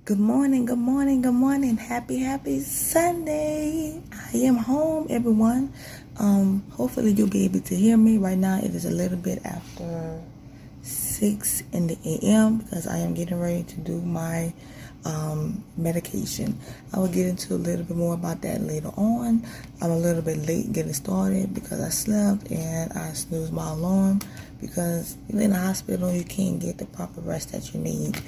Good morning, good morning, good morning. Happy Sunday. I am home, everyone. Hopefully you'll be able to hear me. Right now it is a little bit after 6 in the a.m. because I am getting ready to do my medication. I will get into a little bit more about that later on. I'm a little bit late getting started because I slept and I snoozed my alarm because you're in the hospital, you can't get the proper rest that you need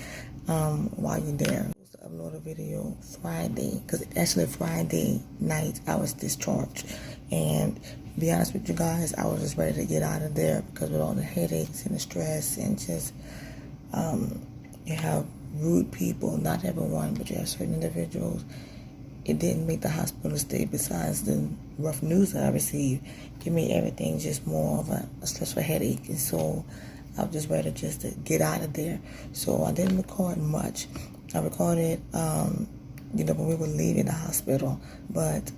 while you're there. I was to upload a video Friday because actually Friday night I was discharged, and to be honest with you guys, I was just ready to get out of there because with all the headaches and the stress and just you have rude people, not everyone, but you have certain individuals. It didn't make the hospital stay. Besides the rough news that I received, it made everything just more of a stressful headache. And so I was just ready just to get out of there. So I didn't record much. I recorded, when we were leaving the hospital. But,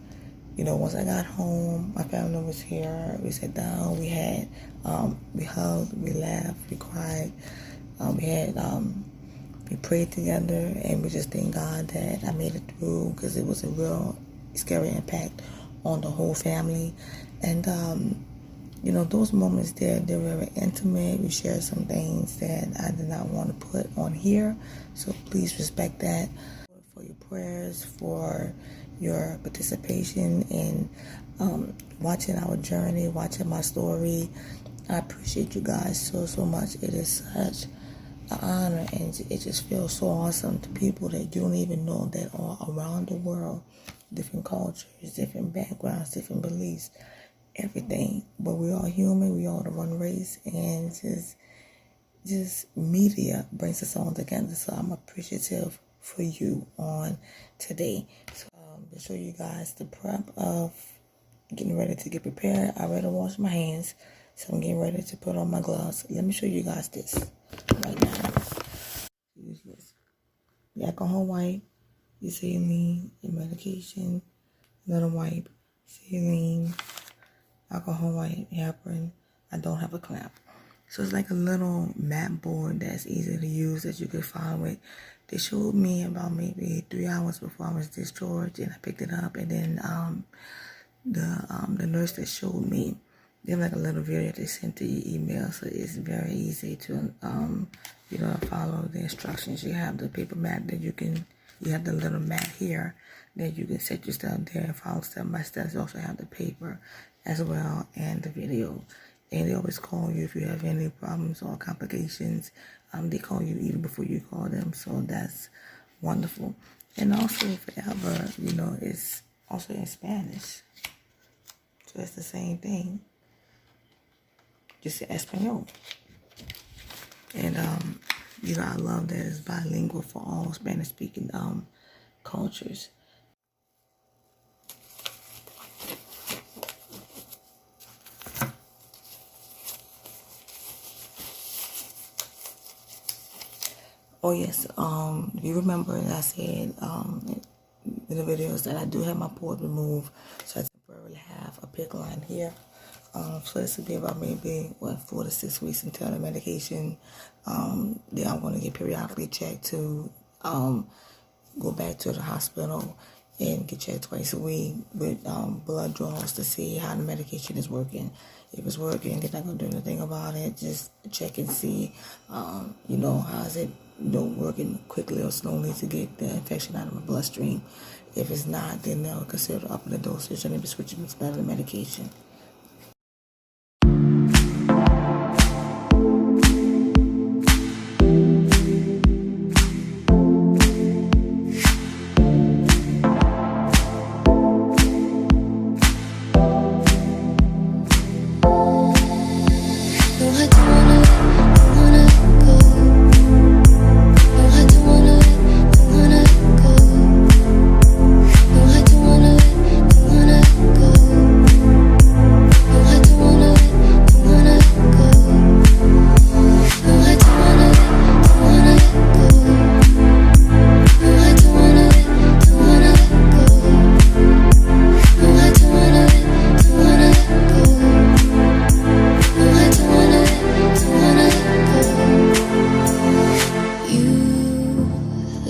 once I got home, my family was here. We sat down. We had, we hugged, we laughed, we cried. We prayed together, and we just thank God that I made it through because it was a real scary impact on the whole family. And, those moments they're very intimate. We shared some things that I did not want to put on here, so please respect that. For your prayers, for your participation in watching our journey, watching my story. I appreciate you guys so much. It is such an honor, and it just feels so awesome to people that you don't even know that are around the world, different cultures, different backgrounds, different beliefs, everything. But we're all human, we all the one race, and just media brings us all together. So I'm appreciative for you on today. So to show you guys the prep of getting ready to get prepared. I already washed my hands, so I'm getting ready to put on my gloves. Let me show you guys this right now. Use this. The alcohol wipe, your saline, your medication, another wipe, saline, alcohol wipe, heparin. I don't have a clamp. So it's like a little mat board that's easy to use that you could find with. They showed me about maybe 3 hours before I was discharged, and I picked it up, and then the nurse that showed me, they have like a little video they sent to your email, so it's very easy to follow the instructions. You have the paper mat that you have the little mat here that you can set your stuff there and follow step by step. You also have the paper as well and the video. And they always call you if you have any problems or complications. They call you even before you call them, so that's wonderful. And also forever, it's also in Spanish. So it's the same thing. Just Espanol. And, I love that it's bilingual for all Spanish-speaking cultures. Oh, yes. You remember that I said in the videos that I do have my port removed, so I temporarily have a PICC line here. So this will be about maybe 4 to 6 weeks until the medication. Then I'm going to get periodically checked to go back to the hospital and get checked twice a week with blood draws to see how the medication is working. If it's working, they're not going to do anything about it. Just check and see, how is it working quickly or slowly to get the infection out of my bloodstream. If it's not, then they'll consider upping the dosage and maybe switching to another medication.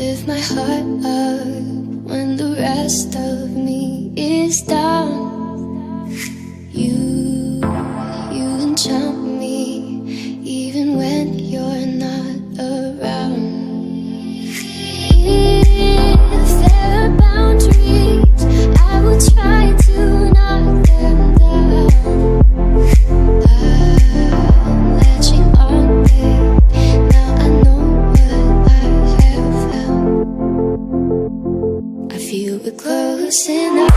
lift my heart up when the rest of me is down. You enchant me even when you're not around. If there are boundaries, I will try to knock them down. I'm latching on, babe. Now I know what I have found. I feel we're close enough.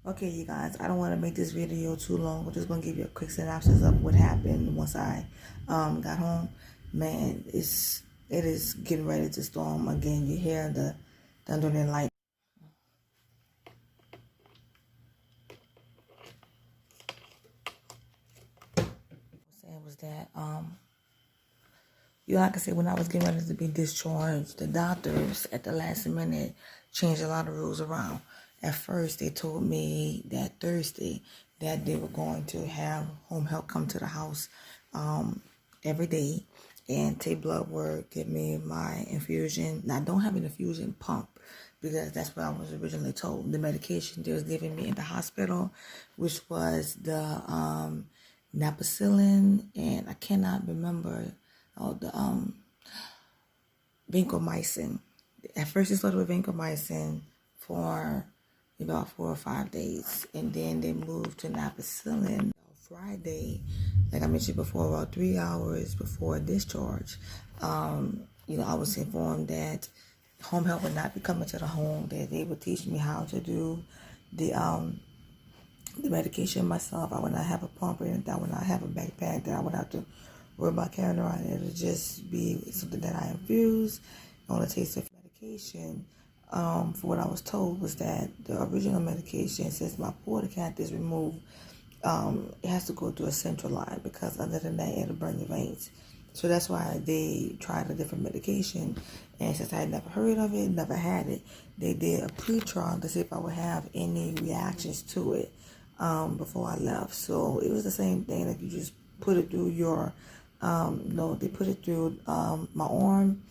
Okay, you guys, I don't want to make this video too long. I'm just going to give you a quick synopsis of what happened once I got home. Man, it is getting ready to storm again. You hear the thunder and lightning. What I was saying was that, like I said, when I was getting ready to be discharged, the doctors at the last minute changed a lot of rules around. At first, they told me that Thursday that they were going to have home health come to the house every day and take blood work, give me my infusion. Now, I don't have an infusion pump because that's what I was originally told. The medication they was giving me in the hospital, which was the Napacillin, and I cannot remember the vancomycin. At first, it started with vancomycin for about 4 or 5 days, and then they moved to Napacillin Friday, like I mentioned before, about 3 hours before discharge. I was informed that home health would not be coming to the home, that they would teach me how to do the medication myself. I would not have a pump or anything. I would not have a backpack that I would have to worry about carrying around. It would just be something that I infuse on a taste of medication. For what I was told was that the original medication, since my porta cath is removed, it has to go through a central line, because other than that, it'll burn your veins. So that's why they tried a different medication. And since I had never heard of it, never had it, they did a pre-trial to see if I would have any reactions to it before I left. So it was the same thing, like you just put it through your, they put it through my arm,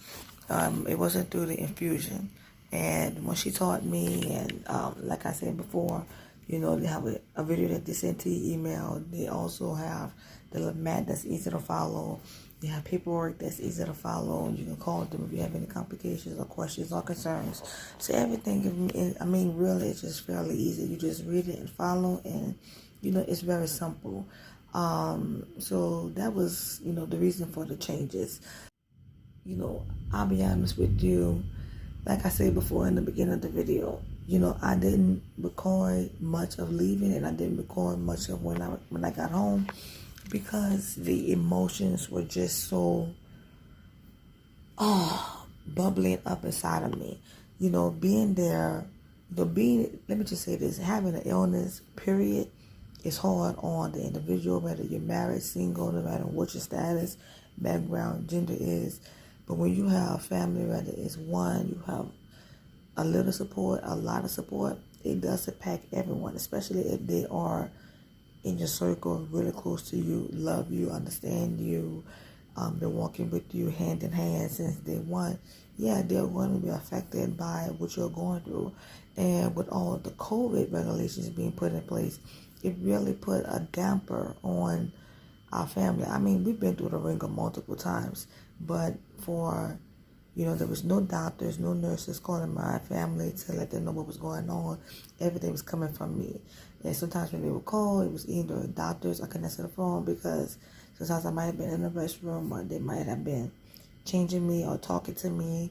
It wasn't through the infusion. And when she taught me, and like I said before, you know, they have a video that they send to your email. They also have the little mat that's easy to follow. They have paperwork that's easy to follow. You can call them if you have any complications or questions or concerns. So everything, I mean, really, it's just fairly easy. You just read it and follow, and, you know, it's very simple. So that was, you know, the reason for the changes. You know, I'll be honest with you. Like I said before in the beginning of the video, you know, I didn't record much of leaving, and I didn't record much of when I got home, because the emotions were just so bubbling up inside of me. You know, being there, let me just say this, having an illness, period, is hard on the individual, whether you're married, single, no matter what your status, background, gender is. But when you have family, whether it's one, you have a little support, a lot of support, it does impact everyone, especially if they are in your circle, really close to you, love you, understand you, been walking with you hand in hand since day one. Yeah, they're going to be affected by what you're going through. And with all the COVID regulations being put in place, it really put a damper on our family. I mean, we've been through the ringer multiple times, but you know, there was no doctors, no nurses calling my family to let them know what was going on. Everything was coming from me. And sometimes when they would call, it was either doctors or couldn't answer the phone, because sometimes I might have been in the restroom, or they might have been changing me or talking to me.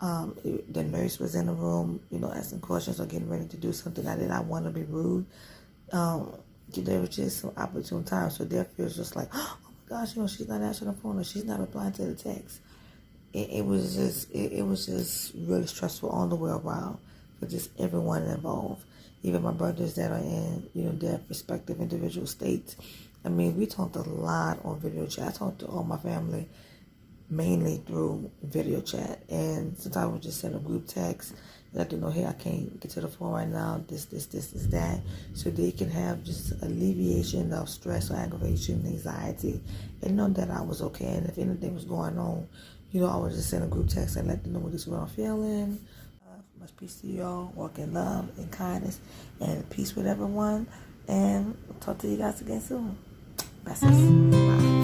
The nurse was in the room, you know, asking questions or getting ready to do something. I did not want to be rude. There was just some opportune times. So therefore, it was just like, oh my gosh, you know, she's not answering the phone, or she's not replying to the text. It was just really stressful all the way around for just everyone involved. Even my brothers that are in, you know, their respective individual states. I mean, we talked a lot on video chat. I talked to all my family mainly through video chat, and sometimes we just send a group text, let them know, hey, I can't get to the phone right now, this, that, so they can have just alleviation of stress or aggravation, anxiety, and know that I was okay. And if anything was going on, you know, I would just send a group text and let them know what is what I'm feeling. Much peace to y'all. Walk in love and kindness and peace with everyone. And I'll talk to you guys again soon. Blessings. Bye.